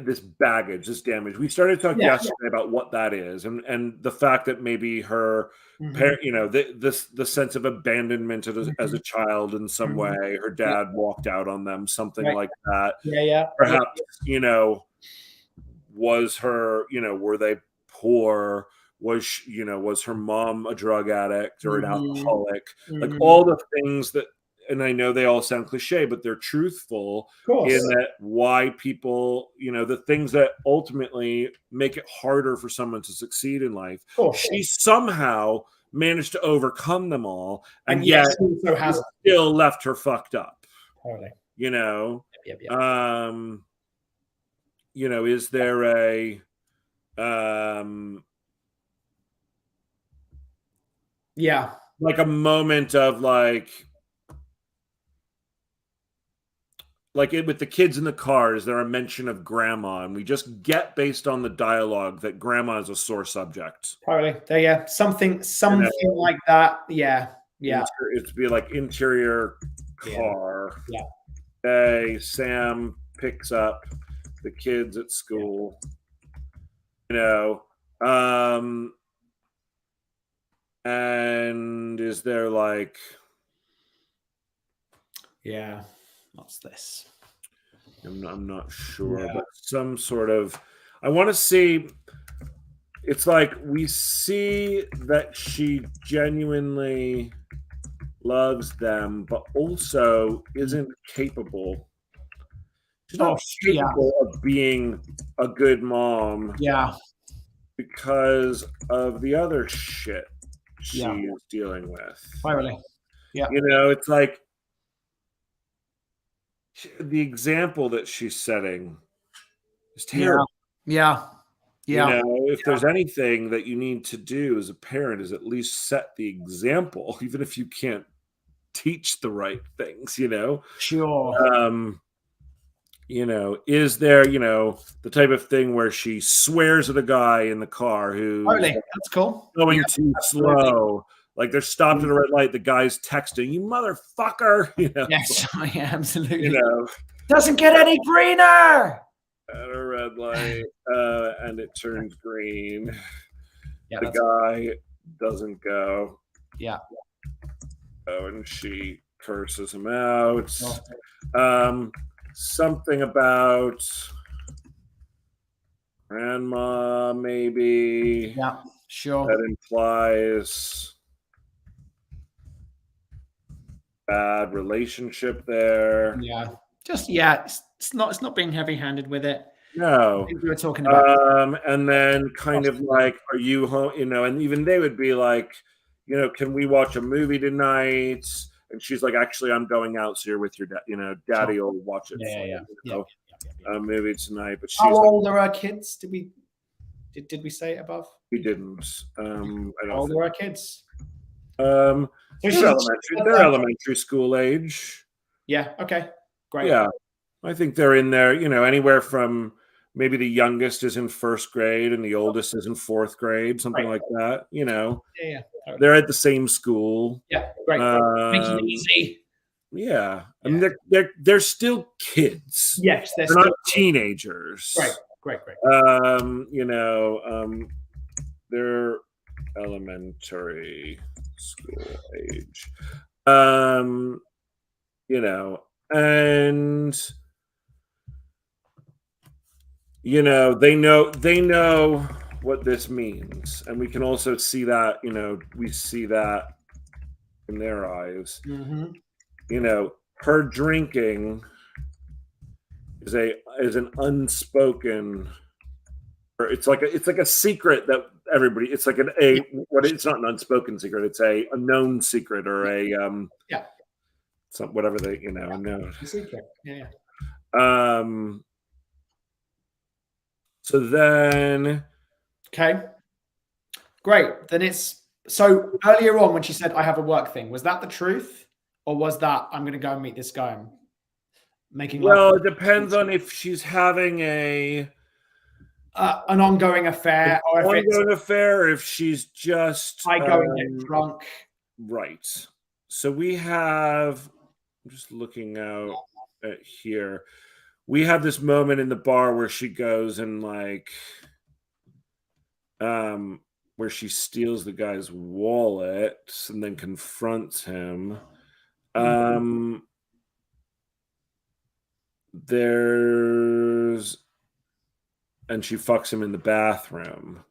this baggage, this damage. We started to talk yesterday about what that is, and the fact that maybe her parent, the sense of abandonment as a child in some way. Her dad walked out on them, something like that. Perhaps, was her, were they poor? Was her mom a drug addict or an alcoholic? Like all the things that, and I know they all sound cliche, but they're truthful in that why people, the things that ultimately make it harder for someone to succeed in life. She somehow managed to overcome them all, and yet still left her fucked up. Totally. Is there a like a moment of like it with the kids in the car? Is there a mention of grandma, and we just get based on the dialogue that grandma is a sore subject? Totally. Something like that. It'd be like interior car. Hey, Sam picks up the kids at school. And is there like what's this? I'm not sure, but some sort of, I want to see, it's like we see that she genuinely loves them, but also isn't capable. She's not capable of being a good mom. Because of the other shit she is dealing with. Really? It's like the example that she's setting is terrible. If there's anything that you need to do as a parent is at least set the example, even if you can't teach the right things, is there, the type of thing where she swears at a guy in the car who's that's cool. Going too slow. Like they're stopped at a red light. The guy's texting, "You motherfucker!" Yes, absolutely. Doesn't get any greener. At a red light, and it turns green. The guy doesn't go. And she curses him out. Something about grandma, maybe. That implies bad relationship there. It's not being heavy-handed with it. No. We were talking about and then kind of like, are you home? And even they would be like, can we watch a movie tonight? And she's like, actually, I'm going out, so you're with your dad. Daddy will watch it. A movie tonight. But she's how old are our kids? Did we say it above? We didn't. How old are our kids? They're elementary school age. Okay. Great. I think they're in there, anywhere from maybe the youngest is in first grade and the oldest is in fourth grade, something like that. Totally. They're at the same school. Great. Making it easy. I mean, they're still kids. Yes, they're not teenagers. Great. They're elementary school age. And they know what this means, and we can also see that, we see that in their eyes. Her drinking is an unspoken, or it's like a secret that everybody, it's like it's not an unspoken secret, it's a known secret, or a whatever they know. Secret. So then, okay, great. Then so earlier on when she said I have a work thing, was that the truth, or was that I'm going to go and meet this guy and making? Well, it depends on if she's having an ongoing affair, or if she's just I go and get drunk. Right. So we have. I'm just looking out at here. we have this moment in the bar where she goes and like where she steals the guy's wallet and then confronts him. There's and she fucks him in the bathroom.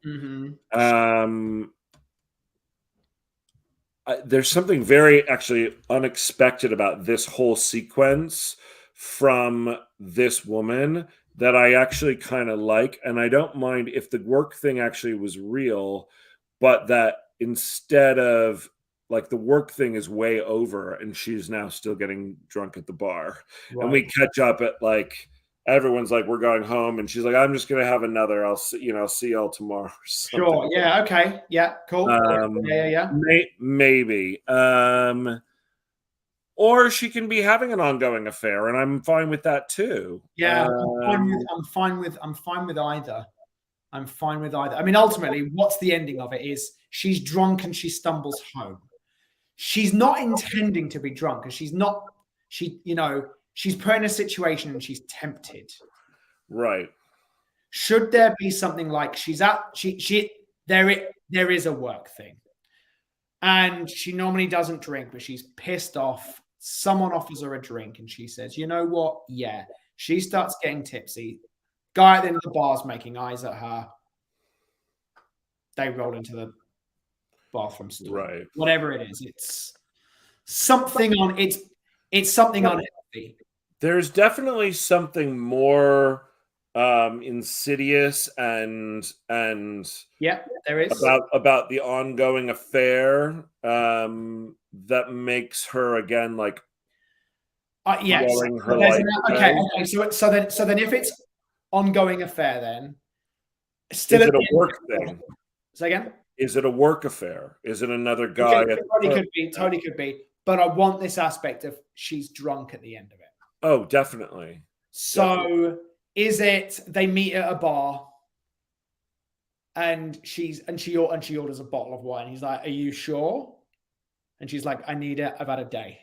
There's something very actually unexpected about this whole sequence from this woman that I actually kind of like. And I don't mind if the work thing actually was real, but that instead of like the work thing is way over and she's now still getting drunk at the bar. Right. And we catch up at like, everyone's like, we're going home. And she's like, I'm just going to have another. I'll see y'all tomorrow. Sure. Yeah. Okay. Yeah. Cool. Yeah. Maybe. Or she can be having an ongoing affair, and I'm fine with that too. Yeah. I'm fine with either. I'm fine with either. I mean, ultimately, what's the ending of it is she's drunk and she stumbles home. She's not intending to be drunk because she's put in a situation and she's tempted. Right. Should there be something like there is a work thing and she normally doesn't drink, but she's pissed off. Someone offers her a drink and she says, you know what? Yeah. She starts getting tipsy. Guy at the end of the bar's making eyes at her. They roll into the bathroom stall. Right. Whatever it is. It's something unhealthy. There's definitely something more insidious and yeah, there is about the ongoing affair that makes her again like yes. Her life okay. So then if it's ongoing affair, then still is it a work thing? Say again? Is it a work affair? Is it another guy? It totally could be. But I want this aspect of she's drunk at the end of it. Oh, definitely. So is it they meet at a bar and she orders a bottle of wine? He's like, are you sure? And she's like, I need it. I've had a day.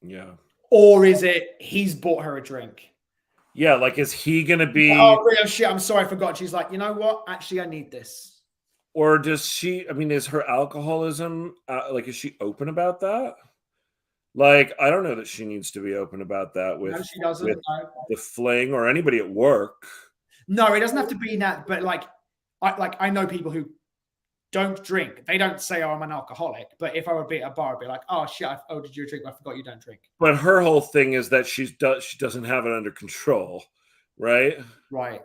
Yeah. Or is it he's bought her a drink? Yeah, like is he going to be... Oh, shit, I'm sorry, I forgot. She's like, you know what? Actually, I need this. Or does she, I mean, is her alcoholism, like, is she open about that? Like, I don't know that she needs to be open about that with, no, she doesn't, with the fling or anybody at work. No, it doesn't have to be that, but I know people who don't drink. They don't say, oh, I'm an alcoholic. But if I would be at a bar, I'd be like, oh, shit, I've ordered you a drink. I forgot you don't drink. But her whole thing is that she doesn't have it under control, right? Right.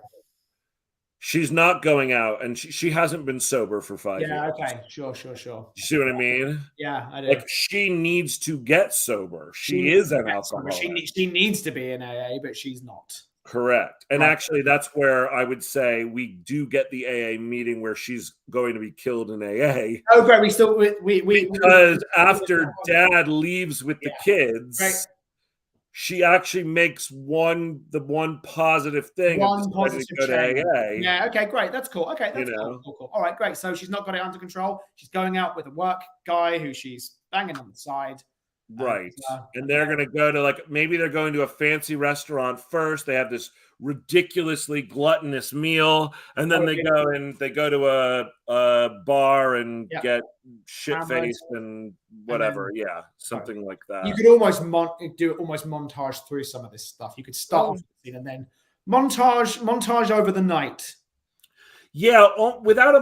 She's not going out, and she hasn't been sober for 5 years. Yeah, okay. Sure. You see what I mean? Yeah, I do. Like, she needs to get sober. She is an alcoholic. She needs to be in AA, but she's not. Correct. And actually, that's where I would say we do get the AA meeting where she's going to be killed in AA. Oh, great. Because after Dad leaves with the kids, right. She actually makes the one positive thing. One positive change. AA. Yeah, okay, great. That's cool. Okay, that's cool. All right, great. So she's not got it under control. She's going out with a work guy who she's banging on the side. Right. And they're going to go to maybe they're going to a fancy restaurant first. They have this ridiculously gluttonous meal. And then they go to a bar and get shit-faced and whatever. And then, something like that. You could almost do almost montage through some of this stuff. You could start off the scene and then montage over the night. Yeah, without I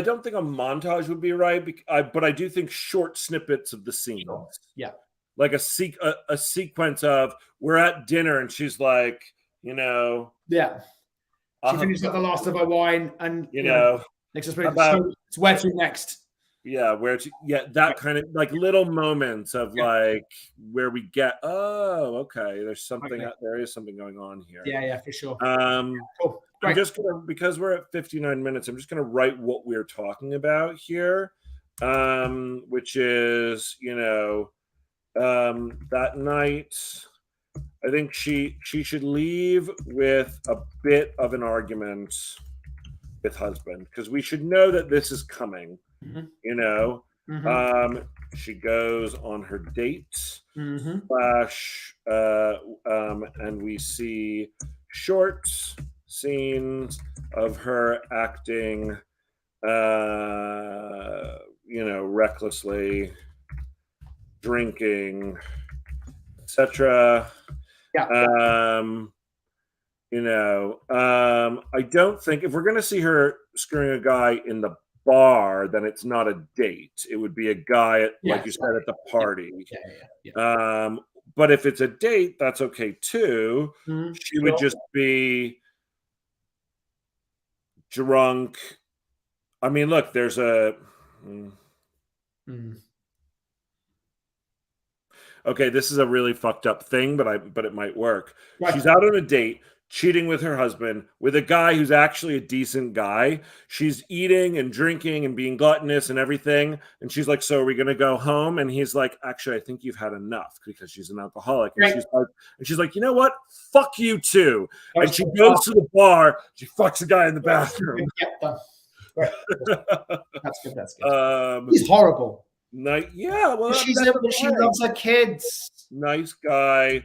don't think a montage would be right, but I do think short snippets of the scene. Sure. Yeah, like a sequence of we're at dinner and she's like, she finished up the last of her wine and next it's where to next. Yeah, that kind of like little moments of like where we get there is something going on here. Yeah, for sure. Cool. I'm just gonna, because we're at 59 minutes, I'm just gonna write what we're talking about here, which is that night. I think she should leave with a bit of an argument with husband because we should know that this is coming. Mm-hmm. she goes on her date. Mm-hmm. And we see short scenes of her acting, recklessly, drinking, etc. Yeah. I don't think if we're going to see her screwing a guy in the bar, then it's not a date. It would be a guy, like you said, at the party. Yeah. But if it's a date, that's okay too. She would just be drunk. I mean, look, there's a. Okay, this is a really fucked up thing, but it might work. Right. She's out on a date, cheating with her husband, with a guy who's actually a decent guy. She's eating and drinking and being gluttonous and everything. And she's like, "So are we gonna go home?" And he's like, "Actually, I think you've had enough," because she's an alcoholic. And she's like, "You know what? Fuck you too." And she goes to the bar. She fucks a guy in the bathroom. Right. That's good. That's good. He's horrible. Yeah, well, she loves her kids. Nice guy.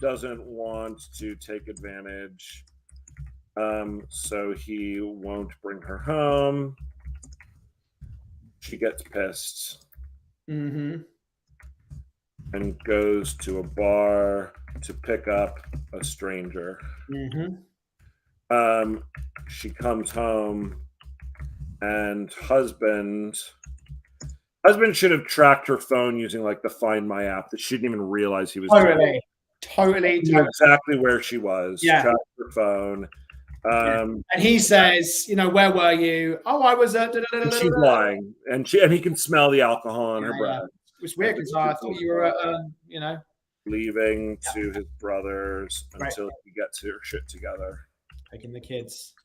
Doesn't want to take advantage. So he won't bring her home. She gets pissed. Mm-hmm. And goes to a bar to pick up a stranger. Mm-hmm. She comes home, and husband should have tracked her phone using like the Find My app. That she didn't even realize he was totally exactly where she was. Yeah. Tracked her phone. And he says, "Where were you?" "Oh, I was at." And she's lying, and he can smell the alcohol on her breath. It was weird because I thought you were at, leaving to his brothers until he gets her shit together, taking the kids.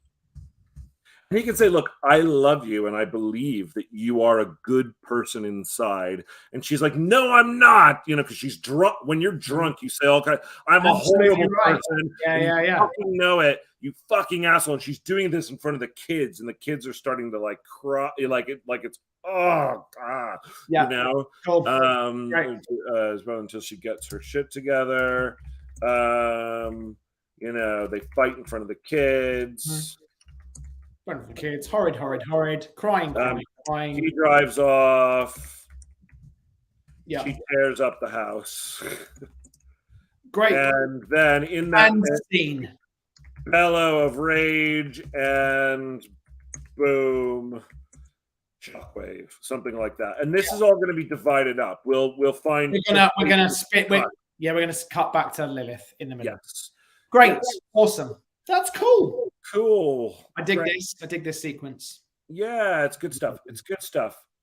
And he can say, "Look, I love you, and I believe that you are a good person inside." And she's like, "No, I'm not." Because she's drunk. When you're drunk, you say, "Okay, I'm a horrible person." Yeah. You fucking know it, you fucking asshole. And she's doing this in front of the kids, and the kids are starting to like cry, like it's oh god, until she gets her shit together. They fight in front of the kids. One of the kids, horrid, crying. He drives off. Yeah. She tears up the house. Great. And then in that scene, bellow of rage and boom, shockwave, something like that. And this is all going to be divided up. We'll find. We're gonna spit. We're gonna cut back to Lilith in the middle. Yes. Great. Awesome. That's cool. Cool. I dig this. I dig this sequence. Yeah, it's good stuff.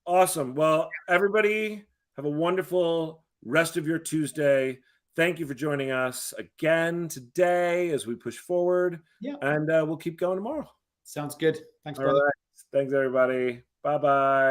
Awesome. Well, everybody, have a wonderful rest of your Tuesday. Thank you for joining us again today as we push forward. Yeah. And we'll keep going tomorrow. Sounds good. Thanks, brother. All right. Thanks, everybody. Bye-bye.